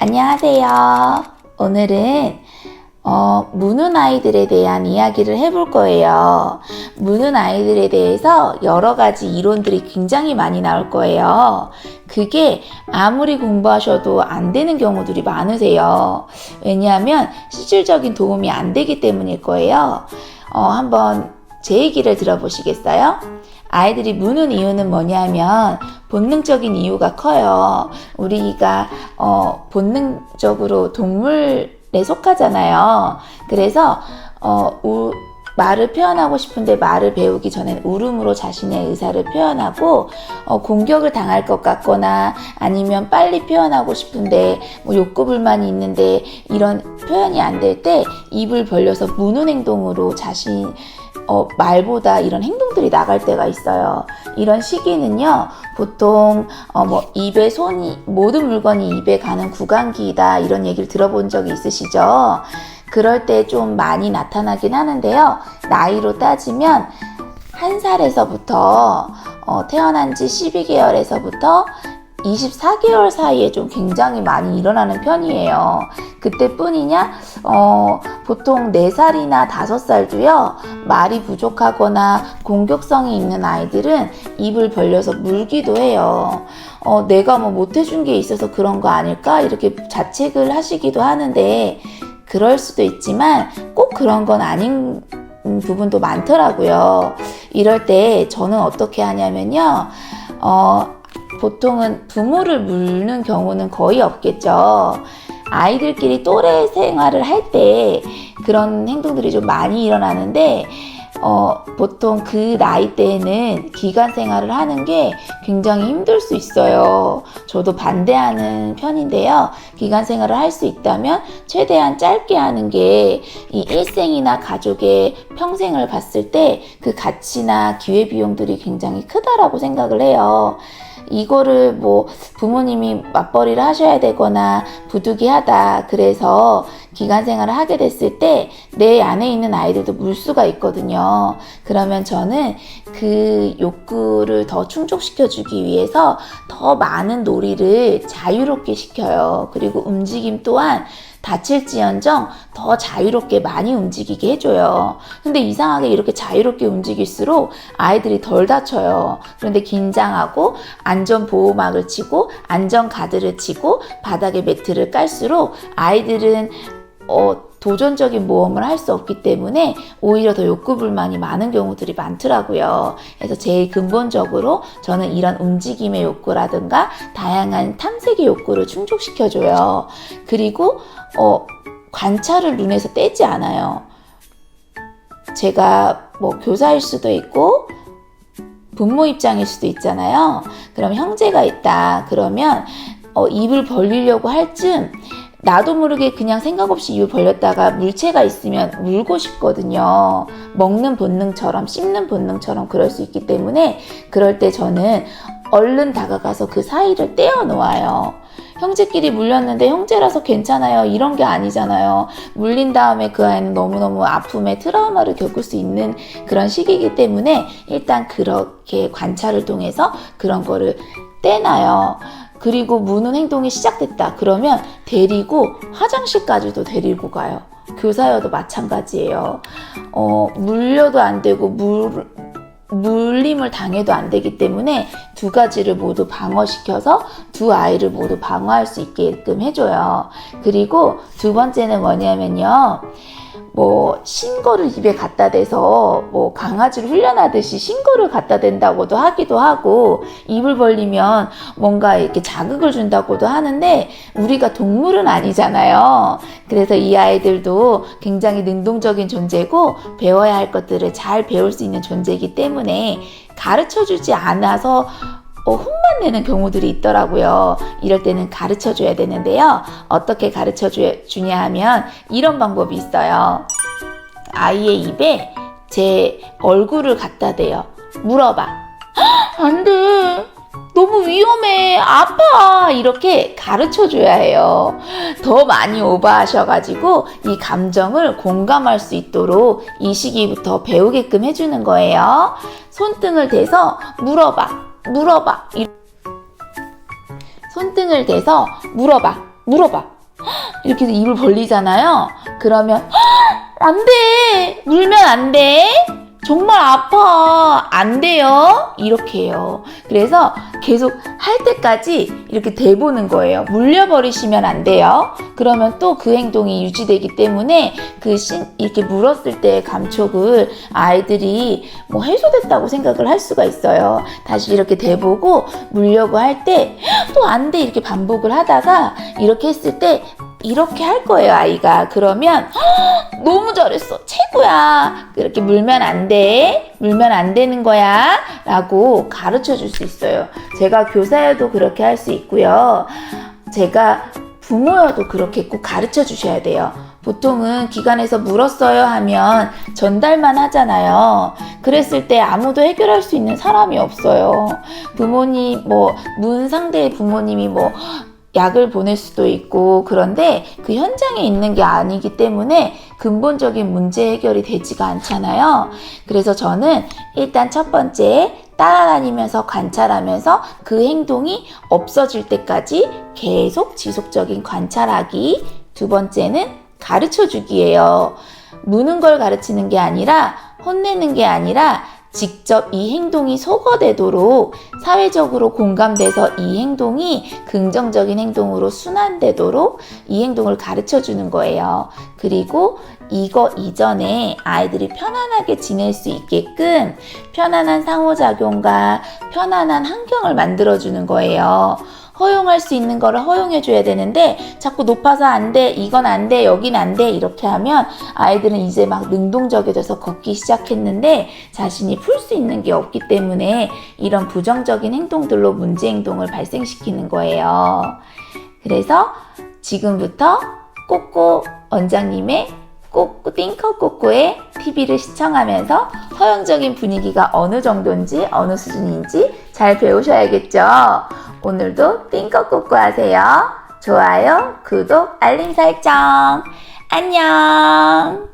안녕하세요. 오늘은 무는 아이들에 대한 이야기를 해볼 거예요. 무는 아이들에 대해서 여러 가지 이론들이 굉장히 많이 나올 거예요. 그게 아무리 공부하셔도 안 되는 경우들이 많으세요. 왜냐하면 실질적인 도움이 안 되기 때문일 거예요. 한번 제 얘기를 들어보시겠어요? 아이들이 무는 이유는 뭐냐면 본능적인 이유가 커요. 우리가 본능적으로 동물에 속하잖아요. 그래서 말을 표현하고 싶은데 말을 배우기 전엔 울음으로 자신의 의사를 표현하고, 공격을 당할 것 같거나 아니면 빨리 표현하고 싶은데 욕구불만이 있는데 이런 표현이 안 될 때 입을 벌려서 무는 행동으로 말보다 이런 행동들이 나갈 때가 있어요. 이런 시기는요, 보통 입에 모든 물건이 입에 가는 구강기이다, 이런 얘기를 들어본 적이 있으시죠? 그럴 때 좀 많이 나타나긴 하는데요. 나이로 따지면 1살에서부터 태어난 지 12개월에서부터 24개월 사이에 좀 굉장히 많이 일어나는 편이에요. 그때뿐이냐? 보통 4살이나 5살도요, 말이 부족하거나 공격성이 있는 아이들은 입을 벌려서 물기도 해요. 내가 못해준 게 있어서 그런 거 아닐까? 이렇게 자책을 하시기도 하는데, 그럴 수도 있지만 꼭 그런 건 아닌 부분도 많더라고요. 이럴 때 저는 어떻게 하냐면요, 보통은 부모를 물는 경우는 거의 없겠죠. 아이들끼리 또래 생활을 할 때 그런 행동들이 좀 많이 일어나는데, 보통 그 나이대에는 기관 생활을 하는 게 굉장히 힘들 수 있어요. 저도 반대하는 편인데요. 기관 생활을 할 수 있다면 최대한 짧게 하는 게 이 일생이나 가족의 평생을 봤을 때 그 가치나 기회비용들이 굉장히 크다라고 생각을 해요. 이거를 부모님이 맞벌이를 하셔야 되거나 부득이하다, 그래서 기간 생활을 하게 됐을 때 내 안에 있는 아이들도 물 수가 있거든요. 그러면 저는 그 욕구를 더 충족시켜 주기 위해서 더 많은 놀이를 자유롭게 시켜요. 그리고 움직임 또한 다칠지언정 더 자유롭게 많이 움직이게 해줘요. 근데 이상하게 이렇게 자유롭게 움직일수록 아이들이 덜 다쳐요. 그런데 긴장하고 안전보호막을 치고 안전가드를 치고 바닥에 매트를 깔수록 아이들은 도전적인 모험을 할 수 없기 때문에 오히려 더 욕구불만이 많은 경우들이 많더라고요. 그래서 제일 근본적으로 저는 이런 움직임의 욕구라든가 다양한 탐색의 욕구를 충족시켜줘요. 그리고 관찰을 눈에서 떼지 않아요. 제가 교사일 수도 있고 부모 입장일 수도 있잖아요. 그럼 형제가 있다 그러면 입을 벌리려고 할 즈음 나도 모르게 그냥 생각 없이 입을 벌렸다가 물체가 있으면 물고 싶거든요. 먹는 본능처럼, 씹는 본능처럼 그럴 수 있기 때문에 그럴 때 저는 얼른 다가가서 그 사이를 떼어 놓아요. 형제끼리 물렸는데 형제라서 괜찮아요, 이런 게 아니잖아요. 물린 다음에 그 아이는 너무너무 아픔에 트라우마를 겪을 수 있는 그런 시기이기 때문에 일단 그렇게 관찰을 통해서 그런 거를 떼놔요. 그리고 무는 행동이 시작됐다 그러면 데리고 화장실까지도 데리고 가요. 교사여도 마찬가지예요. 물려도 안 되고 물림을 당해도 안 되기 때문에 두 가지를 모두 방어시켜서 두 아이를 모두 방어할 수 있게끔 해줘요. 그리고 두 번째는 뭐냐면요, 신거를 입에 갖다 대서 강아지를 훈련하듯이 신거를 갖다 댄다고도 하기도 하고, 입을 벌리면 뭔가 이렇게 자극을 준다고도 하는데 우리가 동물은 아니잖아요. 그래서 이 아이들도 굉장히 능동적인 존재고 배워야 할 것들을 잘 배울 수 있는 존재이기 때문에 가르쳐주지 않아서 혼만 내는 경우들이 있더라고요. 이럴 때는 가르쳐줘야 되는데요. 어떻게 가르쳐주냐 하면 이런 방법이 있어요. 아이의 입에 제 얼굴을 갖다 대요. 물어봐. 안 돼. 너무 위험해. 아파. 이렇게 가르쳐줘야 해요. 더 많이 오버하셔가지고 이 감정을 공감할 수 있도록 이 시기부터 배우게끔 해주는 거예요. 손등을 대서 물어봐. 손등을 대서 물어봐. 물어봐. 이렇게 해서 입을 벌리잖아요. 그러면 안 돼! 물면 안 돼! 정말 아파! 안 돼요! 이렇게 해요. 그래서 계속 할 때까지 이렇게 대보는 거예요. 물려버리시면 안 돼요. 그러면 또 그 행동이 유지되기 때문에 이렇게 물었을 때의 감촉을 아이들이 뭐 해소됐다고 생각을 할 수가 있어요. 다시 이렇게 대보고 물려고 할 때 또 안 돼! 이렇게 반복을 하다가 이렇게 했을 때 이렇게 할 거예요, 아이가. 그러면 너무 잘했어, 최고야, 이렇게 물면 안 돼, 물면 안 되는 거야 라고 가르쳐 줄 수 있어요. 제가 교사여도 그렇게 할 수 있고요, 제가 부모여도 그렇게 꼭 가르쳐 주셔야 돼요. 보통은 기관에서 물었어요 하면 전달만 하잖아요. 그랬을 때 아무도 해결할 수 있는 사람이 없어요. 부모님, 문 상대의 부모님이 약을 보낼 수도 있고, 그런데 그 현장에 있는 게 아니기 때문에 근본적인 문제 해결이 되지가 않잖아요. 그래서 저는 일단 첫 번째, 따라다니면서 관찰하면서 그 행동이 없어질 때까지 계속 지속적인 관찰하기. 두 번째는 가르쳐주기예요. 무는 걸 가르치는 게 아니라, 혼내는 게 아니라 직접 이 행동이 소거되도록, 사회적으로 공감돼서 이 행동이 긍정적인 행동으로 순환되도록 이 행동을 가르쳐 주는 거예요. 그리고 이거 이전에 아이들이 편안하게 지낼 수 있게끔 편안한 상호작용과 편안한 환경을 만들어 주는 거예요. 허용할 수 있는 거를 허용해 줘야 되는데 자꾸 높아서 안 돼, 이건 안 돼, 여긴 안 돼 이렇게 하면 아이들은 이제 막 능동적이어져서 걷기 시작했는데 자신이 풀 수 있는 게 없기 때문에 이런 부정적인 행동들로 문제 행동을 발생시키는 거예요. 그래서 지금부터 꼬꼬 원장님의 띵커 꼬꼬의 TV를 시청하면서 허용적인 분위기가 어느 정도인지, 어느 수준인지 잘 배우셔야겠죠. 오늘도 띵커 꼬꼬 하세요. 좋아요, 구독, 알림 설정. 안녕.